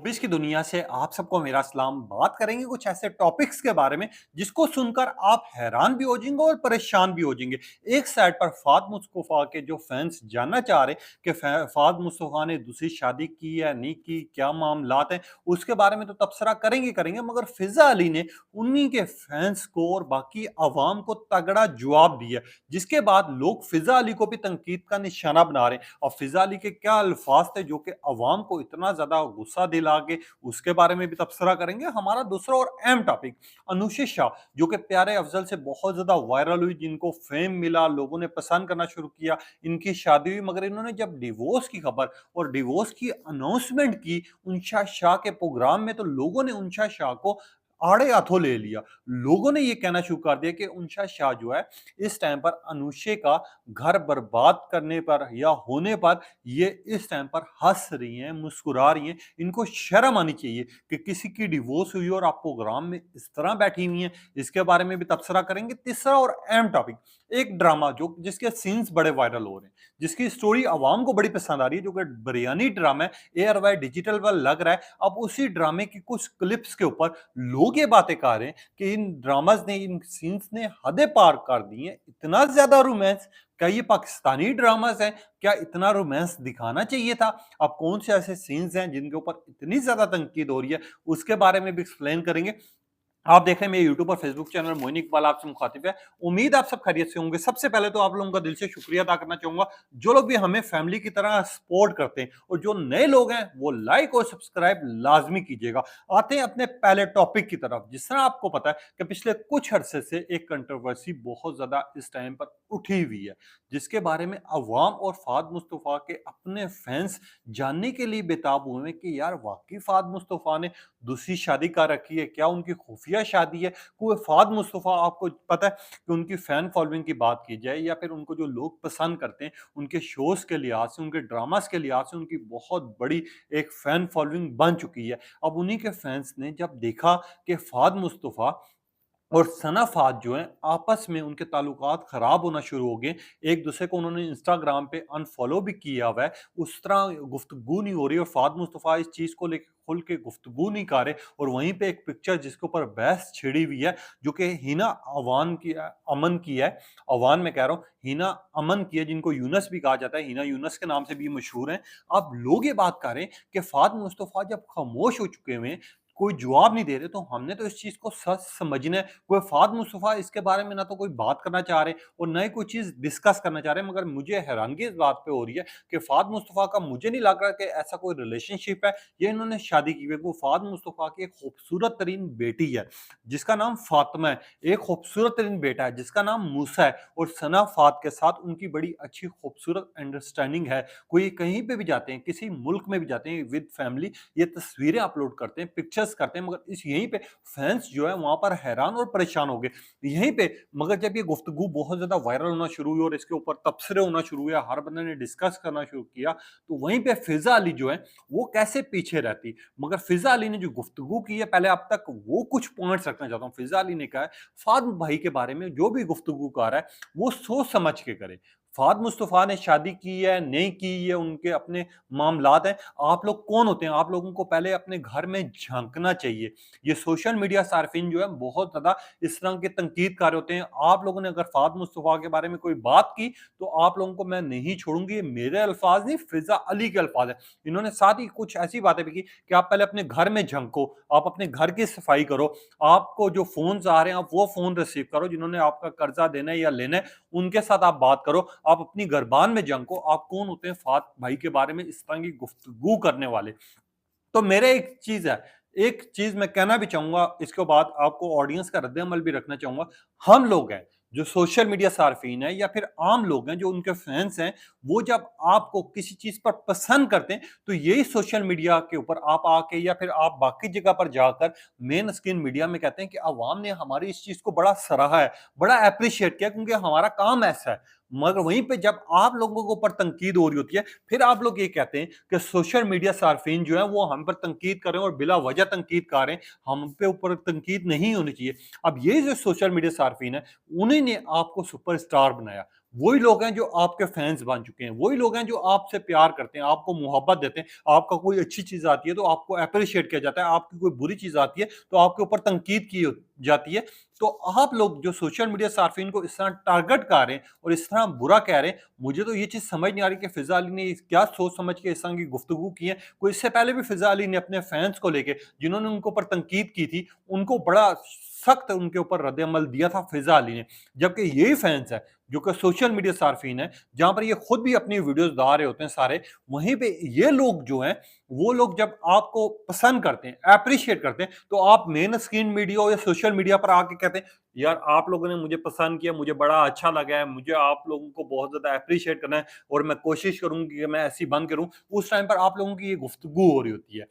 Showbiz की दुनिया से आप सबको मेरा सलाम। बात करेंगे कुछ ऐसे टॉपिक्स के बारे में जिसको सुनकर आप हैरान भी हो जाएंगे और परेशान भी हो जाएंगे। एक साइड पर फाद मुस्तफा के जो फैंस जानना चाह रहे कि फाद मुस्तफा ने दूसरी शादी की या नहीं की, क्या मामलात हैं, उसके बारे में तो तबसरा करेंगे मगर फिजा अली ने उन्हीं के फैंस को और बाकी अवाम को तगड़ा जवाब दिया, जिसके बाद लोग फिजा अली को भी तनकीद का निशाना बना रहे हैं। और फिजा अली के क्या अल्फाज थे जो कि अवाम को इतना ज्यादा गुस्सा दिला के, उसके बारे में भी तबसरा करेंगे। हमारा दूसरा और अहम टॉपिक, अनुषे शाह जो कि प्यारे अफजल से बहुत ज्यादा वायरल हुई, जिनको फेम मिला, लोगों ने पसंद करना शुरू किया, इनकी शादी हुई, मगर इन्होंने जब डिवोर्स की खबर और डिवोर्स की अनाउंसमेंट की उनशा शाह के प्रोग्राम में, तो लोगों ने उनशा शाह को आड़े हाथों ले लिया। लोगों ने यह कहना शुरू कर दिया कि उनशा शाह जो है इस टाइम पर अनुषे का घर बर्बाद करने पर या होने पर ये इस टाइम पर हंस रही हैं, मुस्कुरा रही हैं। इनको शर्म आनी चाहिए कि किसी की डिवोर्स हुई और आप प्रोग्राम में इस तरह बैठी हुई हैं। इसके बारे में भी तबसरा करेंगे। तीसरा और अहम टॉपिक, एक ड्रामा जो जिसके सीन्स बड़े वायरल हो रहे हैं, जिसकी स्टोरी आवाम को बड़ी पसंद आ रही है, जो कि बिरयानी ड्रामा है, ARY डिजिटल पर लग रहा है। अब उसी ड्रामे की कुछ क्लिप्स के ऊपर लोग ये बातें कह रहे हैं कि इन ड्रामाज ने, इन सीन्स ने हदें पार कर दी हैं। इतना ज्यादा रोमांस, क्या ये पाकिस्तानी ड्रामास हैं? क्या इतना रोमांस दिखाना चाहिए था? अब कौन से ऐसे सीन्स हैं जिनके ऊपर इतनी ज्यादा तनकीद हो रही है, उसके बारे में भी एक्सप्लेन करेंगे। आप देख रहे हैं मेरे यूट्यूब और फेसबुक चैनल मोइन इकबाल आपसे मुखातिब है। उम्मीद आप सब खैरियत से होंगे। सबसे पहले तो आप लोगों का दिल से शुक्रिया अदा करना चाहूंगा, जो लोग भी हमें फैमिली की तरह सपोर्ट करते हैं, और जो नए लोग हैं वो लाइक और सब्सक्राइब लाजमी कीजिएगा। आते हैं अपने पहले टॉपिक की तरफ। जिस तरह आपको पता है कि पिछले कुछ अरसे से एक कंट्रोवर्सी बहुत ज्यादा इस टाइम पर उठी हुई है, जिसके बारे में अवाम और फाद मुस्तफा के अपने फैंस जानने के लिए बेताब हुए हैं कि यार वाकई फाद मुस्तफा ने दूसरी शादी कर रखी है, क्या उनकी खुफिया शादी है? कोई फाद मुस्तफा, आपको पता है कि उनकी फैन फॉलोइंग की बात की जाए या फिर उनको जो लोग पसंद करते हैं, उनके शोज के लिहाज से, उनके ड्रामास के लिहाज से उनकी बहुत बड़ी एक फैन फॉलोइंग बन चुकी है। अब उन्हीं के फैंस ने जब देखा कि फाद मुस्तफा और सना फाद जो है आपस में उनके ताल्लुकात खराब होना शुरू हो गए, एक दूसरे को उन्होंने इंस्टाग्राम पे अनफॉलो भी किया हुआ है, उस तरह गुफ्तगू नहीं हो रही और फाद मुस्तफा इस चीज को लेकर खुल के गुफ्तगू नहीं कर रहे। और वहीं पे एक पिक्चर जिसके ऊपर बहस छिड़ी हुई है, जो कि हिना अवान की अमन की है, अवान में कह रहा हूँ, हिना अमन की है, जिनको यूनस भी कहा जाता है, हिना यूनस के नाम से भी मशहूर है। अब लोग ये बात कर रहे हैं कि फाद मुस्तफा जब खामोश हो चुके हुए हैं, कोई जवाब नहीं दे रहे, तो हमने तो इस चीज को सच समझना है। कोई फाद मुस्तफा इसके बारे में ना तो कोई बात करना चाह रहे और ना ही कोई चीज डिस्कस करना चाह रहे। मगर मुझे हैरानगी इस बात पे हो रही है कि फाद मुस्तफा का, मुझे नहीं लग रहा कि ऐसा कोई रिलेशनशिप है या इन्होंने शादी की हुई है। वो फाद मुस्तफा की एक खूबसूरत तरीन बेटी है जिसका नाम फातिमा है, एक खूबसूरत तरीन बेटा है जिसका नाम मूसा है, और सना फाद के साथ उनकी बड़ी अच्छी खूबसूरत अंडरस्टैंडिंग है। कोई कहीं पे भी जाते हैं, किसी मुल्क में भी जाते हैं विद फैमिली, ये तस्वीरें अपलोड करते हैं, पिक्चर्स करते हैं, मगर इस यहीं पे फैंस जो है वहां पर हैरान और परेशान हो गए यहीं पे। मगर जब ये गुफ्तगू बहुत ज्यादा वायरल होना शुरू हुई और इसके ऊपर तबसरे होना शुरू हुआ, हर बंदे ने डिस्कस करना शुरू किया, तो वहीं पे फिजा अली जो है वो कैसे पीछे रहती। मगर फिजा अली ने जो गुफ्तगू की है, पहले अब तक वो कुछ पॉइंट्स रखना चाहता हूँ। फिजा अली ने कहा है फाद भाई के बारे में जो भी गुफ्तगू कर रहा है वो सोच समझ के करे। फाद मुस्तफा ने शादी की है नहीं की, ये उनके अपने मामलात हैं। आप लोग कौन होते हैं? आप लोगों को पहले अपने घर में झांकना चाहिए। ये सोशल मीडिया सार्फिन जो है बहुत ज्यादा इस तरह के तनकीद कर रहे होते हैं। आप लोगों ने अगर फाद मुस्तफा के बारे में कोई बात की तो आप लोगों को मैं नहीं छोड़ूंगी। ये मेरे अल्फाज नहीं, फिजा अली के अल्फाज है। इन्होंने साथ ही कुछ ऐसी बातें भी की कि आप पहले अपने घर में झंको, आप अपने घर की सफाई करो, आपको जो फोन आ रहे हैं आप वो फोन रिसीव करो, जिन्होंने आपका कर्जा देना है या लेना है उनके साथ आप बात करो। आप अपनी गरबान में झंको। आप कौन होते हैं फात भाई के बारे में इस तरह की गुफ्तगू करने वाले? तो मेरे एक चीज है, एक चीज मैं कहना भी चाहूंगा, इसके बाद आपको ऑडियंस का रद्द-ए-अमल भी रखना चाहूंगा। हम लोग हैं जो सोशल मीडिया सार्फिन है या फिर आम लोग हैं जो उनके फैंस हैं, वो जब आपको किसी चीज पर पसंद करते हैं तो यही सोशल मीडिया के ऊपर आप आके या फिर आप बाकी जगह पर जाकर मेन स्क्रीन मीडिया में कहते हैं कि अवाम ने हमारी इस चीज को बड़ा सराहा है, बड़ा अप्रिशिएट किया, क्योंकि हमारा काम ऐसा है। मगर वहीं पे जब आप लोगों के ऊपर तनकीद हो रही होती है, फिर आप लोग ये कहते हैं कि सोशल मीडिया सार्फिन जो है वो हम पर तनकीद कर रहे हैं और बिला वजह तनकीद कर रहे हैं, हम पे ऊपर तनकीद नहीं होनी चाहिए। अब ये जो सोशल मीडिया सार्फिन है, उन्हीं ने आपको सुपरस्टार बनाया। वही लोग हैं जो आपके फैन्स बन चुके हैं, वही लोग हैं जो आपसे प्यार करते हैं, आपको मोहब्बत देते हैं। आपका कोई अच्छी चीज़ आती है तो आपको एप्रिशिएट किया जाता है, आपकी कोई बुरी चीज़ आती है तो आपके ऊपर तनकीद की जाती है। तो आप लोग जो सोशल मीडिया सार्फिन को इस तरह टारगेट कर रहे हैं और इस तरह बुरा कह रहे हैं, मुझे तो ये चीज़ समझ नहीं आ रही कि फ़िज़ा अली ने क्या सोच समझ के इस तरह की गुफ्तगू की है। कोई इससे पहले भी फ़िज़ा अली ने अपने फैन्स को लेके जिन्होंने उनके ऊपर तनकीद की थी, उनको बड़ा सख्त उनके ऊपर रद्द-ए-अमल दिया था फ़िज़ा अली ने। जबकि यही फैन्स है जो कि सोशल मीडिया सार्फिन है, जहाँ पर ये खुद भी अपनी वीडियोज़ डाल रहे होते हैं सारे, वहीं पे ये लोग जो हैं, वो लोग जब आपको पसंद करते हैं, एप्रिशिएट करते हैं, तो आप मेन स्ट्रीम मीडिया या सोशल मीडिया पर आके कहते हैं, यार आप लोगों ने मुझे पसंद किया, मुझे बड़ा अच्छा लगा है, मुझे आप लोगों को बहुत ज़्यादा एप्रिशिएट करना है और मैं कोशिश करूँगी कि मैं ऐसी बंद करूँ। उस टाइम पर आप लोगों की ये गुफ्तगू हो रही होती है।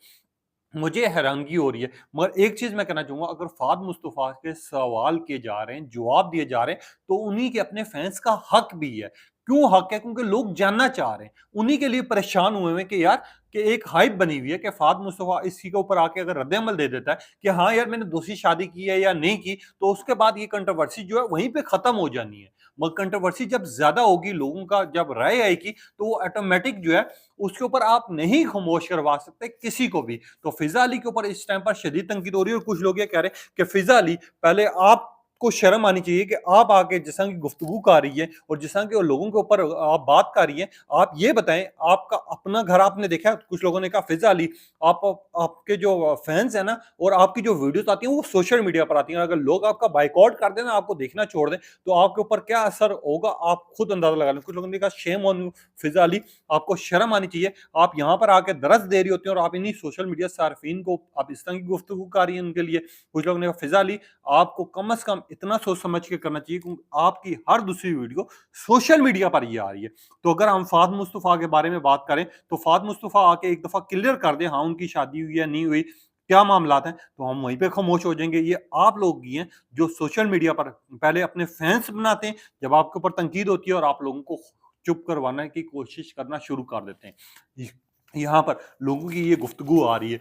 मुझे हैरानगी हो रही है, मगर एक चीज़ मैं कहना चाहूँगा, अगर फ़ाद मुस्तफ़ा के सवाल किए जा रहे हैं, जवाब दिए जा रहे हैं, तो उन्हीं के अपने फैन्स का हक भी है। क्यों हक है? क्योंकि लोग जानना चाह रहे हैं। उन्हीं के लिए परेशान हुए हैं कि यार कि एक हाइप बनी हुई है कि फ़ाद मुस्तफ़ा इसी के ऊपर आके अगर रद्द-ए-अमल दे देता है कि हाँ यार मैंने दूसरी शादी की है या नहीं की, तो उसके बाद ये कंट्रोवर्सी जो है वहीं पे ख़त्म हो जानी है। मगर कंट्रोवर्सी जब ज़्यादा होगी, लोगों का जब राय आएगी, तो वो ऑटोमैटिक जो है उसके ऊपर आप नहीं खामोश करवा सकते किसी को भी। तो फ़िज़ा अली के ऊपर इस टाइम पर शदीद तनकीद हो रही है और कुछ लोग ये कह रहे हैं कि फ़िज़ा अली पहले आपको शर्म आनी चाहिए कि आप आके जिस तरह की गुफ्तगू कर रही है और जिस तरह के लोगों के ऊपर आप बात कर रही हैं, आप ये बताएँ आपका अपना घर आपने देखा है? कुछ लोगों ने कहा फ़िज़ा अली आप आपके जो फैन्स हैं ना और आपकी जो वीडियोज़ आती हैं वो सोशल मीडिया पर आती हैं। अगर लोग आपका बायकॉट कर दें ना, आपको देखना छोड़ दें, तो आपके ऊपर क्या असर होगा आप खुद अंदाज़ा लगा लें। कुछ लोगों ने कहा शेम ऑन यू फ़िज़ा अली, आपको शर्म आनी चाहिए। आप यहाँ पर आके दरस दे रही होती हैं और आप इन्हीं सोशल मीडिया सार्फिन को आप इस तरह की गुफ्तगू कर रही हैं उनके लिए। कुछ लोगों ने कहा फ़िज़ा अली आपको कम से कम इतना सोच समझ के करना चाहिए क्योंकि आपकी हर दूसरी वीडियो सोशल मीडिया पर ही आ रही है। तो अगर हम फ़ाद मुस्तफ़ा के बारे में बात करें, तो फ़ाद मुस्तफ़ा आके एक दफ़ा क्लियर कर दें, हाँ, उनकी शादी हुई है, नहीं हुई, क्या मामलात हैं, तो हम वहीं पे खामोश हो जाएँगे। ये आप लोग ही हैं जो सोशल मीडिया पर पहले अपने फैन्स बनाते हैं, जब आपके ऊपर तनकीद होती है और आप लोगों को चुप करवाने की कोशिश करना शुरू कर देते हैं। य यहाँ पर लोगों की ये गुफ्तगू आ रही है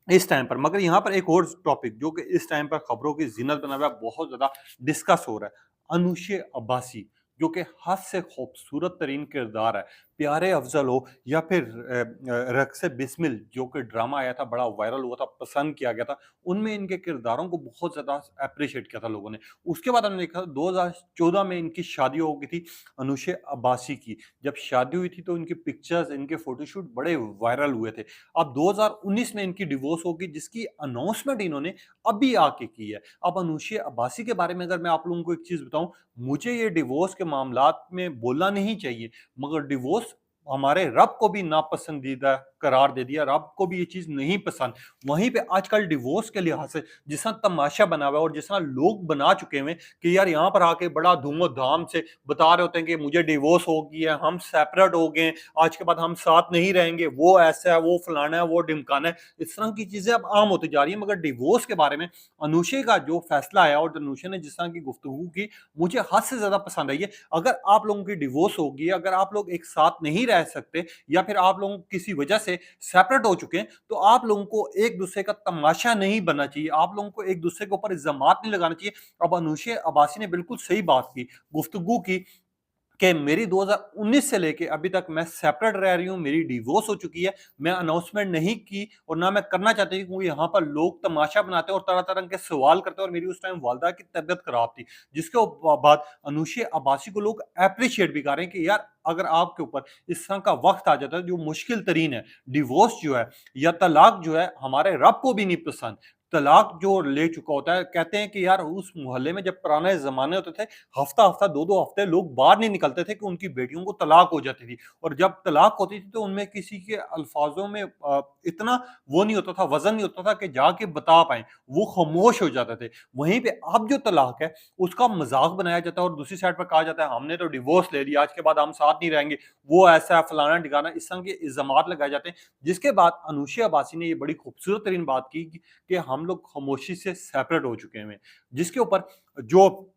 इस टाइम पर, मगर यहाँ पर एक और टॉपिक जो कि इस टाइम पर खबरों की ज़ीनत बना हुआ है, बहुत ज़्यादा डिस्कस हो रहा है। अनुशे अब्बासी जो कि हद से खूबसूरत तरीन किरदार है। प्यारे अफ़ज़ल हो या फिर रक़्स बिस्मिल जो कि ड्रामा आया था, बड़ा वायरल हुआ था, पसंद किया गया था। उनमें इनके किरदारों को बहुत ज़्यादा एप्रिशिएट किया था लोगों ने। उसके बाद हमने देखा 2014 में इनकी शादी हो गई थी अनुशे अब्बासी की। जब शादी हुई थी तो इनकी पिक्चर्स, इनके फ़ोटोशूट बड़े वायरल हुए थे। अब 2019 में इनकी डिवोर्स होगी जिसकी अनाउंसमेंट इन्होंने अभी आके की है। अब अनुशे अब्बासी के बारे में अगर मैं आप लोगों को एक चीज़ बताऊँ, मुझे ये डिवोर्स के मामलात में बोलना नहीं चाहिए, मगर डिवोर्स हमारे रब को भी नापसंदीदा करार दे दिया, रब को भी ये चीज़ नहीं पसंद। वहीं पे आजकल डिवोर्स के लिहाज़ से जिस तरह तमाशा बना हुआ है और जिस तरह लोग बना चुके हैं कि यार यहाँ पर आके बड़ा धूम-धाम से बता रहे होते हैं कि मुझे डिवोर्स हो गई है, हम सेपरेट हो गए हैं, आज के बाद हम साथ नहीं रहेंगे, वो ऐसा है, वो फलाना है, वो ढिमकाना है। इस तरह की चीज़ें अब आम होती जा रही हैं, मगर डिवोर्स के बारे में अनुशे का जो फैसला आया और अनुशे ने जिस तरह की गुफ्तगू की, मुझे हद से ज़्यादा पसंद आई है। अगर आप लोगों की डिवोर्स होगी, अगर आप लोग एक साथ नहीं रह सकते या फिर आप लोगों को किसी वजह से सेपरेट हो चुके हैं, तो आप लोगों को एक-दूसरे का तमाशा नहीं बनना चाहिए। आप लोगों को एक-दूसरे के ऊपर इल्ज़ामात नहीं लगाना चाहिए। अब अनुशे अब्बासी ने बिल्कुल सही बात की, गुफ्तगू की कि मेरी 2019 से लेके अभी तक मैं सेपरेट रह रही हूँ, मेरी डिवोर्स हो चुकी है। मैं अनाउंसमेंट नहीं की और ना मैं करना चाहती थी क्योंकि यहाँ पर लोग तमाशा बनाते हैं और तरह-तरह के सवाल करते हैं और मेरी उस टाइम वालिदा की तबीयत खराब थी। जिसके बाद अनुशे अब्बासी को लोग एप्रिशिएट भी कर रहे हैं कि यार अगर आपके ऊपर इस तरह का वक़्त आ जाता है जो मुश्किल तरीन है, डिवोर्स जो है या तलाक जो है हमारे रब को भी नहीं पसंद। तलाक जो ले चुका होता है, कहते हैं कि यार उस मोहल्ले में जब पुराने ज़माने होते थे, हफ्ता-हफ्ता, 2-2 हफ्ते लोग बाहर नहीं निकलते थे कि उनकी बेटियों को तलाक हो जाती थी और जब तलाक होती थी तो उनमें किसी के अल्फाज़ों में इतना वो नहीं होता था, वज़न नहीं होता था कि जाके बता पाएँ, वो खामोश हो जाते थे। वहीं पे अब जो तलाक है, उसका मज़ाक बनाया जाता है और दूसरी साइड पर कहा जाता है हमने तो डिवोर्स ले लिया, आज के बाद हम साथ नहीं रहेंगे, वो ऐसा है, फलाना-ढिकाना, इस तरह के इल्ज़ामात लगाए जाते हैं। जिसके बाद अनुशा अब्बासी ने ये बड़ी खूबसूरत तरीन बात की कि हम लोग खामोशी से सेपरेट हो चुके हैं। जिसके ऊपर जो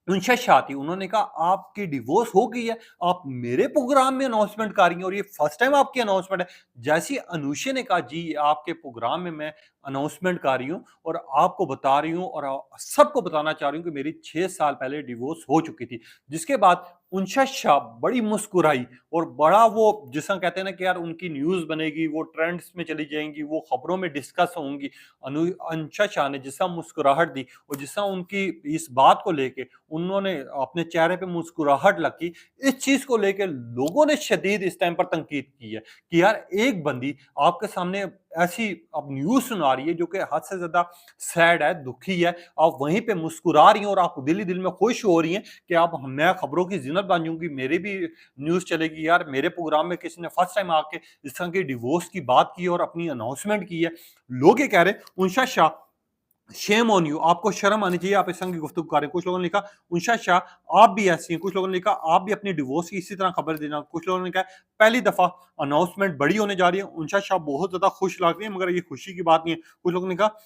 उनशा शाह थी, उन्होंने कहा आपकी डिवोर्स हो गई है, आप मेरे प्रोग्राम में अनाउंसमेंट कर रही हैं और ये फर्स्ट टाइम आपकी अनाउंसमेंट है। जैसे ही अनुशा ने कहा जी आपके प्रोग्राम में मैं अनाउंसमेंट कर रही हूँ और आपको बता रही हूँ और सबको बताना चाह रही हूँ कि मेरी 6 साल पहले डिवोर्स हो चुकी थी। जिसके बाद उनशा शाह बड़ी मुस्कुराई और बड़ा वो जिसे कहते हैं ना कि यार उनकी न्यूज़ बनेगी, वो ट्रेंड्स में चली जाएँगी, वो खबरों में डिस्कस होंगी। अंशा शाह ने जिस तरह मुस्कुराहट दी और जिस तरह उनकी इस बात को लेके उन्होंने अपने चेहरे पे मुस्कुराहट रखी, इस चीज़ को लेके लोगों ने शदीद इस टाइम पर तनकीद की है कि यार एक बंदी आपके सामने ऐसी अब न्यूज़ सुना रही है जो कि हद से ज़्यादा सैड है, दुखी है, आप वहीं पे मुस्कुरा रही हैं और आप दिल ही दिल में खुश हो रही हैं कि अब मैं खबरों की ज़ीनत बन जाऊँगी, मेरी भी न्यूज़ चलेगी यार, मेरे प्रोग्राम में किसी ने फर्स्ट टाइम आके इस तरह की डिवोर्स की बात की है और अपनी अनाउंसमेंट की है। लोग ये कह रहे हैं, उनशा शाह शेम ऑन यू, आपको शर्म आनी चाहिए, आप इस तरह की गुफ्तगू कर रहे हैं। कुछ लोगों ने लिखा, उनशा शाह आप भी ऐसी हैं, कुछ लोगों ने लिखा आप भी अपनी डिवोर्स की इसी तरह खबर देना, कुछ लोगों ने कहा पहली दफा अनाउंसमेंट बड़ी होने जा रही है, उनशा शाह बहुत ज्यादा खुश लग रही है मगर ये खुशी की बात नहीं है। कुछ लोगों ने कहा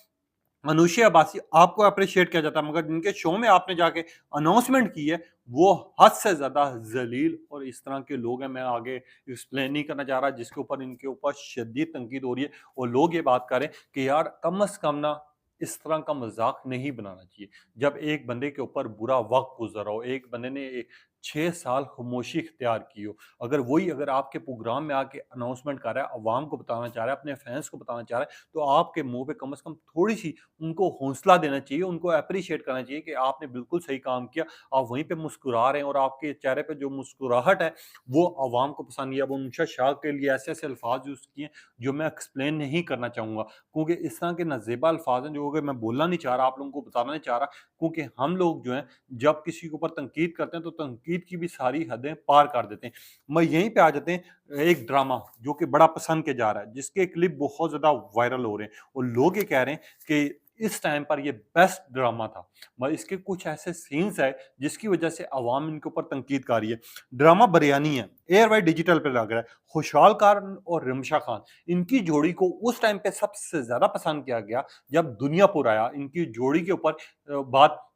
अनुषा अब्बासी आपको अप्रिशिएट किया जाता है मगर जिनके शो में आपने जाके अनाउंसमेंट की है वो हद से ज्यादा जलील और इस तरह के लोग हैं। मैं आगे एक्सप्लेन नहीं करना चाह रहा जिसके ऊपर इनके ऊपर शदीद तनकीद हो रही है और लोग ये बात करें कि यार कम से कम ना इस तरह का मजाक नहीं बनाना चाहिए। जब एक बंदे के ऊपर बुरा वक्त गुजर रहा हो, एक बंदे ने 6 साल खामोशी इख्तियार की हो, अगर आपके प्रोग्राम में आके अनाउंसमेंट कर रहा है, अवाम को बताना चाह रहा है, अपने फैंस को बताना चाह रहा है, तो आपके मुंह पे कम से कम थोड़ी सी उनको हौसला देना चाहिए, उनको अप्रिशिएट करना चाहिए कि आपने बिल्कुल सही काम किया। आप वहीं पे मुस्कुरा रहे हैं और आपके चेहरे पे जो मुस्कुराहट है, वो अवाम को पसंद नहीं है। अब उनशा शाह के लिए ऐसे-ऐसे अल्फाज़ यूज़ किए, जो मैं एक्सप्लेन नहीं करना चाहूँगा, क्योंकि इस तरह के नाज़ेबा अल्फाज़ हैं, जो कि मैं बोलना नहीं चाह रहा, आप लोगों को बताना नहीं चाह रहा, क्योंकि हम लोग जो हैं, जब किसी के ऊपर तनकीद करते हैं, तो तनकीद की भी सारी हदें पार कर देते हैं। मैं यहीं पे आ जाते हैं, एक ड्रामा जो कि बड़ा पसंद किया जा रहा है, जिसके क्लिप बहुत ज़्यादा वायरल हो रहे हैं और लोग ये कह रहे हैं कि इस टाइम पर ये बेस्ट ड्रामा था। मगर इसके कुछ ऐसे सीन्स हैं जिसकी वजह से अवाम इनके ऊपर तनकीद कर रही है। ड्रामा बिरयानी है, एयरवाई डिजिटल पे लग रहा है। खुशहाल खान और रिमशा खान, इनकी जोड़ी को उस टाइम पे सबसे ज़्यादा पसंद किया गया जब दुनियापुर आया। इनकी जोड़ी के ऊपर बात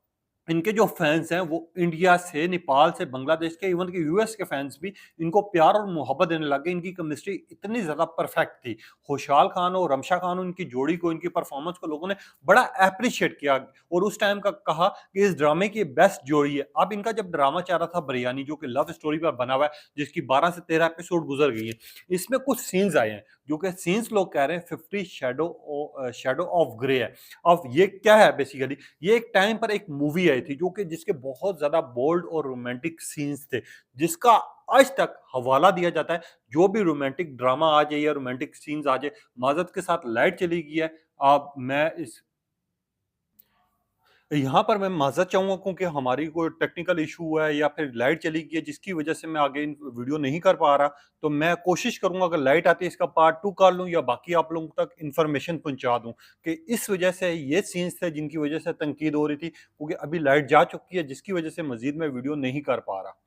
इनके जो फैन्स हैं वो इंडिया से, नेपाल से, बांग्लादेश के, इवन के यूएस के फैन्स भी इनको प्यार और मोहब्बत देने लगे। इनकी केमिस्ट्री इतनी ज़्यादा परफेक्ट थी। खुशहाल खान और रमशा खान, उनकी जोड़ी को, इनकी परफॉर्मेंस को लोगों ने बड़ा एप्रिशिएट किया और उस टाइम का कहा कि इस ड्रामे की बेस्ट जोड़ी है। अब इनका जब ड्रामा चल रहा था बिरयानी, जो कि लव स्टोरी पर बना हुआ है, जिसकी 12 से 13 एपिसोड गुजर गई हैं। इसमें कुछ सीन्स आए हैं, जो कि सीन्स लोग कह रहे हैं 50 शैडो ऑफ ग्रे है। अब ये क्या है बेसिकली, ये एक टाइम पर एक मूवी आई थी जो कि जिसके बहुत ज्यादा बोल्ड और रोमांटिक सीन्स थे, जिसका आज तक हवाला दिया जाता है। जो भी रोमांटिक ड्रामा आ जाए या रोमांटिक सीन्स आ जाए, माजरत के साथ लाइट चली गई है। अब मैं इस यहाँ पर मैं माज़रत चाहूँगा क्योंकि हमारी कोई टेक्निकल इशू हुआ है या फिर लाइट चली गई है जिसकी वजह से मैं आगे इन वीडियो नहीं कर पा रहा। तो मैं कोशिश करूँगा अगर लाइट आती है इसका पार्ट 2 कर लूँ या बाकी आप लोगों तक इन्फॉर्मेशन पहुँचा दूँ कि इस वजह से ये सीन्स थे जिनकी वजह से तनकीद हो रही थी, क्योंकि अभी लाइट जा चुकी है जिसकी वजह से मज़ीद मैं वीडियो नहीं कर पा रहा।